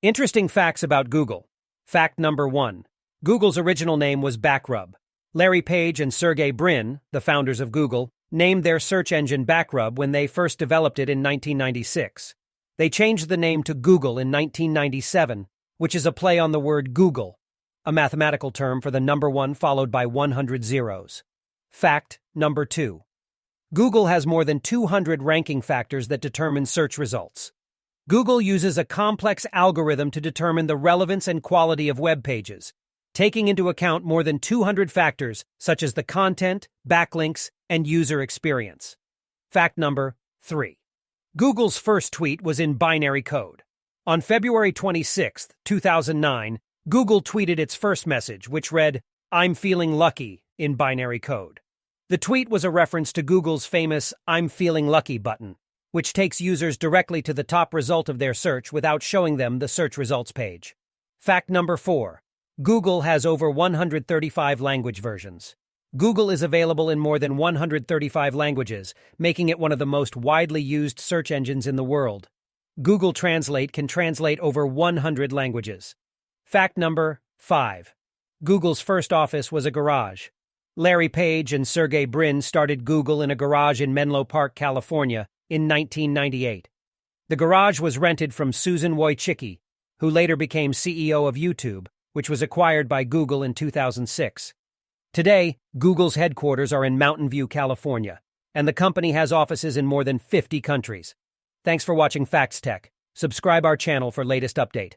Interesting facts about Google. Fact number 1. Google's original name was Backrub. Larry Page and Sergey Brin, the founders of Google, named their search engine Backrub when they first developed it in 1996. They changed the name to Google in 1997, which is a play on the word Google, a mathematical term for the number 1 followed by 100 zeros. Fact number 2. Google has more than 200 ranking factors that determine search results. Google uses a complex algorithm to determine the relevance and quality of web pages, taking into account more than 200 factors such as the content, backlinks, and user experience. Fact number 3. Google's first tweet was in binary code. On February 26, 2009, Google tweeted its first message, which read, "I'm feeling lucky," in binary code. The tweet was a reference to Google's famous "I'm feeling lucky" button, which takes users directly to the top result of their search without showing them the search results page. Fact number 4. Google has over 135 language versions. Google is available in more than 135 languages, making it one of the most widely used search engines in the world. Google Translate can translate over 100 languages. Fact number 5. Google's first office was a garage. Larry Page and Sergey Brin started Google in a garage in Menlo Park, California, in 1998. The garage was rented from Susan Wojcicki, who later became CEO of YouTube, which was acquired by Google in 2006. Today, Google's headquarters are in Mountain View, California, and the company has offices in more than 50 countries. Thanks for watching Facts Tech. Subscribe our channel for latest update.